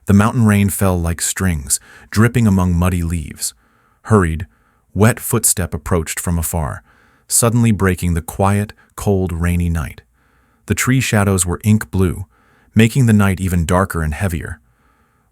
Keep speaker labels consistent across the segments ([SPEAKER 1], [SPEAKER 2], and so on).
[SPEAKER 1] The mountain rain fell like strings, dripping among muddy leaves. Hurried, wet footstep approached from afar, suddenly breaking the quiet, cold, rainy night. The tree shadows were ink blue, making the night even darker and heavier.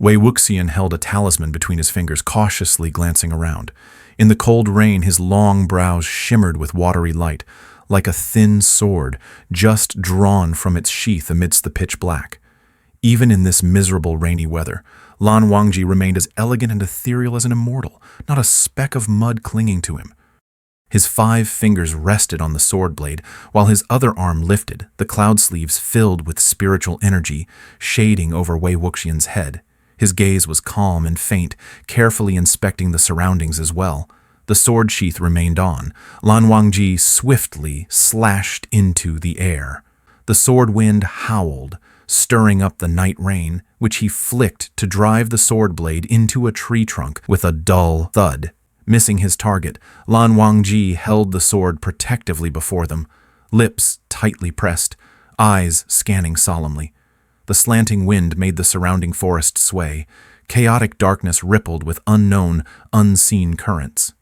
[SPEAKER 1] Wangxian held a talisman between his fingers, cautiously glancing around. In the cold rain, his long brows shimmered with watery light, like a thin sword just drawn from its sheath amidst the pitch black. Even in this miserable rainy weather, Lan Wangji remained as elegant and ethereal as an immortal, not a speck of mud clinging to him. His 5 fingers rested on the sword blade, while his other arm lifted, the cloud sleeves filled with spiritual energy, shading over Wangxian's head. His gaze was calm and faint, carefully inspecting the surroundings as well. The sword sheath remained on. Lan Wangji swiftly slashed into the air. The sword wind howled, stirring up the night rain, which he flicked to drive the sword blade into a tree trunk with a dull thud. Missing his target, Lan Wangji held the sword protectively before them, lips tightly pressed, eyes scanning solemnly. The slanting wind made the surrounding forest sway. Chaotic darkness rippled with unknown, unseen currents.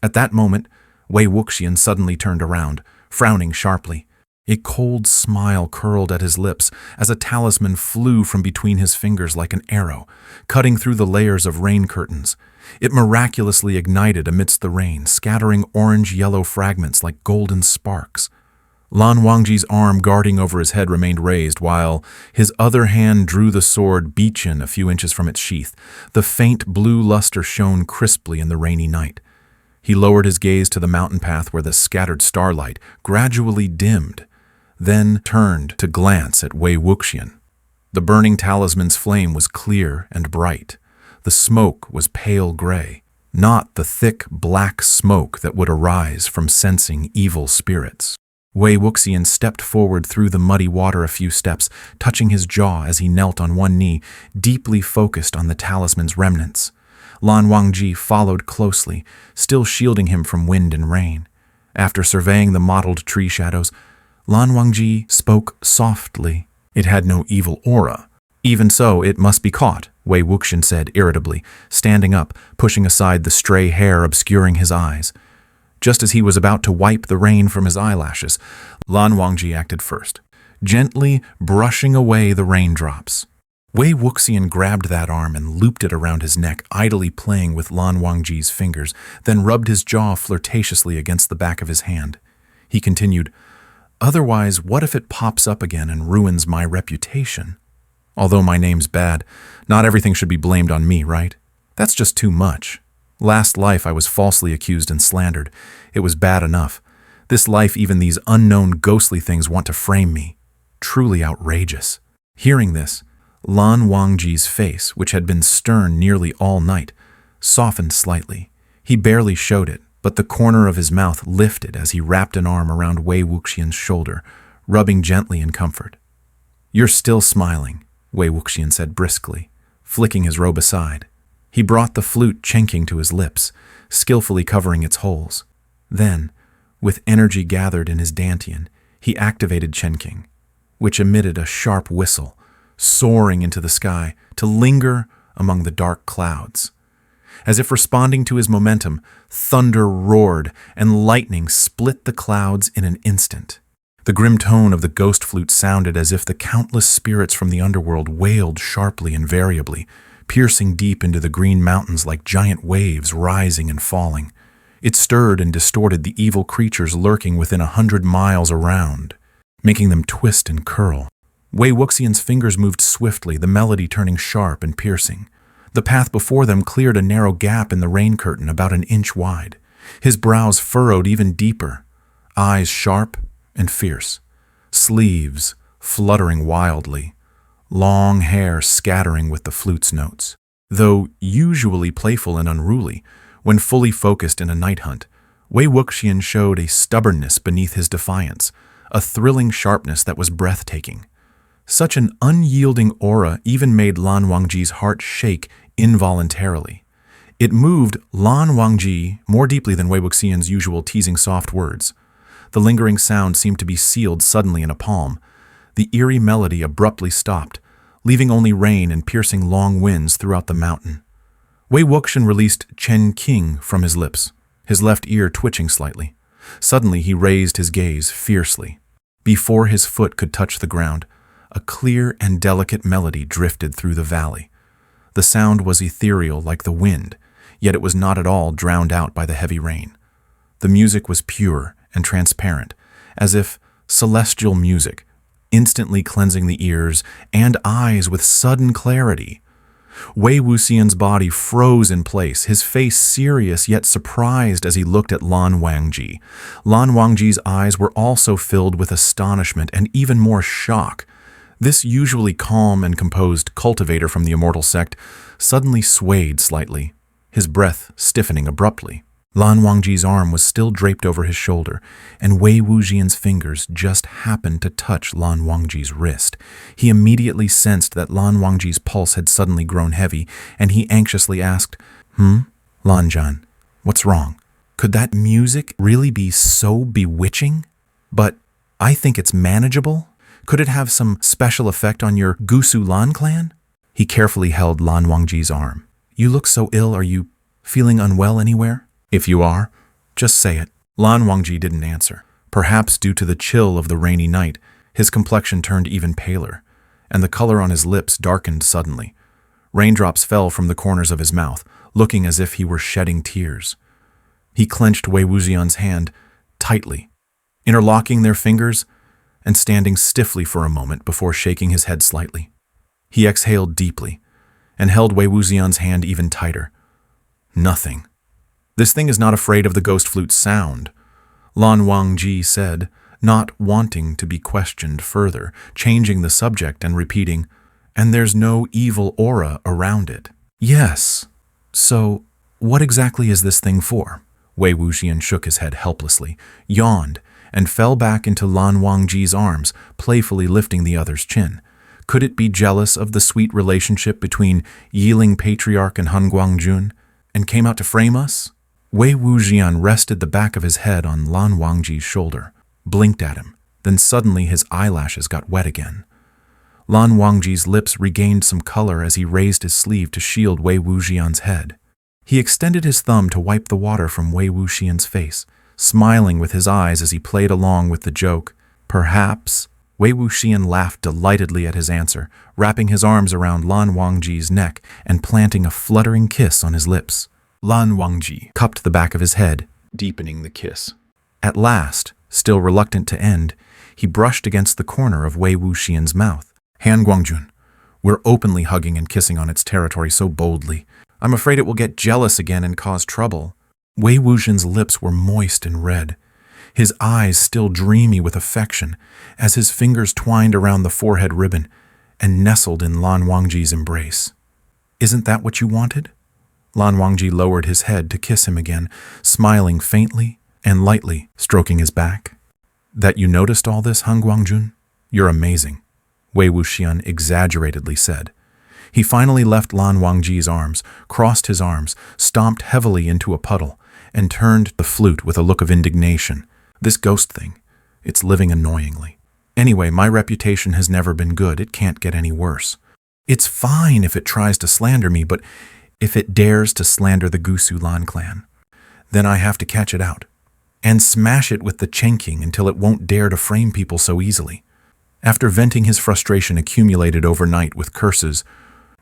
[SPEAKER 1] At that moment, Wangxian suddenly turned around, frowning sharply. A cold smile curled at his lips as a talisman flew from between his fingers like an arrow, cutting through the layers of rain curtains. It miraculously ignited amidst the rain, scattering orange-yellow fragments like golden sparks. Lan Wangji's arm guarding over his head remained raised, while his other hand drew the sword beechen a few inches from its sheath. The faint blue luster shone crisply in the rainy night. He lowered his gaze to the mountain path where the scattered starlight gradually dimmed, then turned to glance at Wangxian. The burning talisman's flame was clear and bright. The smoke was pale gray, not the thick black smoke that would arise from sensing evil spirits. Wangxian stepped forward through the muddy water a few steps, touching his jaw as he knelt on one knee, deeply focused on the talisman's remnants. Lan Wangji followed closely, still shielding him from wind and rain. After surveying the mottled tree shadows, Lan Wangji spoke softly. It had no evil aura. Even so, it must be caught, Wangxian said irritably, standing up, pushing aside the stray hair obscuring his eyes. Just as he was about to wipe the rain from his eyelashes, Lan Wangji acted first, gently brushing away the raindrops. Wangxian grabbed that arm and looped it around his neck, idly playing with Lan Wangji's fingers, then rubbed his jaw flirtatiously against the back of his hand. He continued, "Otherwise, what if it pops up again and ruins my reputation? Although my name's bad, not everything should be blamed on me, right? That's just too much. Last life I was falsely accused and slandered. It was bad enough. This life even these unknown ghostly things want to frame me. Truly outrageous." Hearing this, Lan Wangji's face, which had been stern nearly all night, softened slightly. He barely showed it, but the corner of his mouth lifted as he wrapped an arm around Wangxian's shoulder, rubbing gently in comfort. "You're still smiling," Wangxian said briskly, flicking his robe aside. He brought the flute chenking to his lips, skillfully covering its holes. Then, with energy gathered in his dantian, he activated chenking, which emitted a sharp whistle, soaring into the sky to linger among the dark clouds. As if responding to his momentum, thunder roared and lightning split the clouds in an instant. The grim tone of the ghost flute sounded as if the countless spirits from the underworld wailed sharply and variably, piercing deep into the green mountains like giant waves rising and falling. It stirred and distorted the evil creatures lurking within 100 miles around, making them twist and curl. Wangxian's fingers moved swiftly, the melody turning sharp and piercing. The path before them cleared a narrow gap in the rain curtain about an inch wide. His brows furrowed even deeper, eyes sharp and fierce, sleeves fluttering wildly, long hair scattering with the flute's notes. Though usually playful and unruly, when fully focused in a night hunt, Wangxian showed a stubbornness beneath his defiance, a thrilling sharpness that was breathtaking. Such an unyielding aura even made Lan Wangji's heart shake involuntarily. It moved Lan Wangji more deeply than Wangxian's usual teasing soft words. The lingering sound seemed to be sealed suddenly in a palm. The eerie melody abruptly stopped. leaving only rain and piercing long winds throughout the mountain. Wei Wuxian released Chen Qing from his lips, his left ear twitching slightly. Suddenly he raised his gaze fiercely. Before his foot could touch the ground, a clear and delicate melody drifted through the valley. The sound was ethereal like the wind, yet it was not at all drowned out by the heavy rain. The music was pure and transparent, as if celestial music, instantly cleansing the ears and eyes with sudden clarity. Wei Wuxian's body froze in place, his face serious yet surprised as he looked at Lan Wangji. Lan Wangji's eyes were also filled with astonishment and even more shock. This usually calm and composed cultivator from the immortal sect suddenly swayed slightly, his breath stiffening abruptly. Lan Wangji's arm was still draped over his shoulder, and Wei Wuxian's fingers just happened to touch Lan Wangji's wrist. He immediately sensed that Lan Wangji's pulse had suddenly grown heavy, and he anxiously asked, Lan Zhan, what's wrong? Could that music really be so bewitching? But I think it's manageable. Could it have some special effect on your Gusu Lan clan? He carefully held Lan Wangji's arm. You look so ill, are you feeling unwell anywhere? If you are, just say it. Lan Wangji didn't answer. Perhaps due to the chill of the rainy night, his complexion turned even paler, and the color on his lips darkened suddenly. Raindrops fell from the corners of his mouth, looking as if he were shedding tears. He clenched Wei Wuxian's hand tightly, interlocking their fingers and standing stiffly for a moment before shaking his head slightly. He exhaled deeply and held Wei Wuxian's hand even tighter. Nothing. This thing is not afraid of the ghost flute's sound, Lan Wangji said, not wanting to be questioned further, changing the subject and repeating, and there's no evil aura around it. Yes. So, what exactly is this thing for? Wei Wuxian shook his head helplessly, yawned, and fell back into Lan Wangji's arms, playfully lifting the other's chin. Could it be jealous of the sweet relationship between Yiling Patriarch and Han Guangjun, and came out to frame us? Wei Wuxian rested the back of his head on Lan Wangji's shoulder, blinked at him, then suddenly his eyelashes got wet again. Lan Wangji's lips regained some color as he raised his sleeve to shield Wei Wuxian's head. He extended his thumb to wipe the water from Wei Wuxian's face, smiling with his eyes as he played along with the joke. Perhaps. Wei Wuxian laughed delightedly at his answer, wrapping his arms around Lan Wangji's neck and planting a fluttering kiss on his lips. Lan Wangji cupped the back of his head, deepening the kiss. At last, still reluctant to end, he brushed against the corner of Wei Wuxian's mouth. Han Guangjun, we're openly hugging and kissing on its territory so boldly. I'm afraid it will get jealous again and cause trouble. Wei Wuxian's lips were moist and red, his eyes still dreamy with affection, as his fingers twined around the forehead ribbon and nestled in Lan Wangji's embrace. Isn't that what you wanted? Lan Wangji lowered his head to kiss him again, smiling faintly and lightly, stroking his back. That you noticed all this, Han Guangjun? You're amazing, Wei Wuxian exaggeratedly said. He finally left Lan Wangji's arms, crossed his arms, stomped heavily into a puddle, and turned the flute with a look of indignation. This ghost thing, it's living annoyingly. Anyway, my reputation has never been good. It can't get any worse. It's fine if it tries to slander me, but if it dares to slander the Gusu Lan clan, then I have to catch it out and smash it with the Chen Qing until it won't dare to frame people so easily. After venting his frustration accumulated overnight with curses,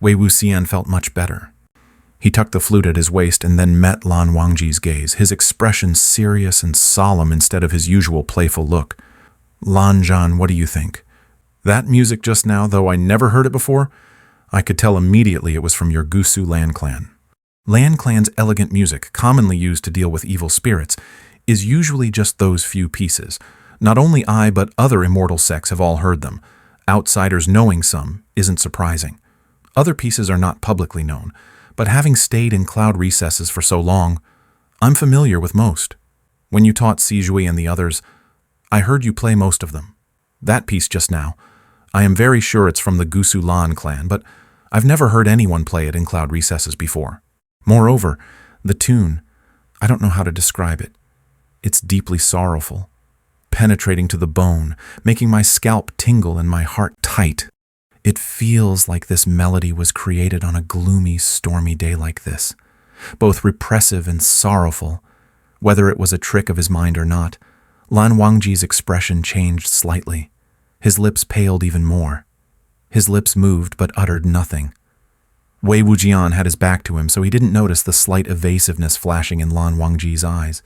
[SPEAKER 1] Wei Wuxian felt much better. He tucked the flute at his waist and then met Lan Wangji's gaze, his expression serious and solemn instead of his usual playful look. Lan Zhan, what do you think? That music just now, though I never heard it before, I could tell immediately it was from your Gusu Lan clan. Lan clan's elegant music, commonly used to deal with evil spirits, is usually just those few pieces. Not only I, but other immortal sects have all heard them. Outsiders knowing some isn't surprising. Other pieces are not publicly known, but having stayed in cloud recesses for so long, I'm familiar with most. When you taught Sijui and the others, I heard you play most of them. That piece just now, I am very sure it's from the Gusu Lan clan, but I've never heard anyone play it in cloud recesses before. Moreover, the tune, I don't know how to describe it. It's deeply sorrowful, penetrating to the bone, making my scalp tingle and my heart tight. It feels like this melody was created on a gloomy, stormy day like this, both repressive and sorrowful. Whether it was a trick of his mind or not, Lan Wangji's expression changed slightly. His lips paled even more. His lips moved but uttered nothing. Wei Wujian had his back to him, so he didn't notice the slight evasiveness flashing in Lan Wangji's eyes.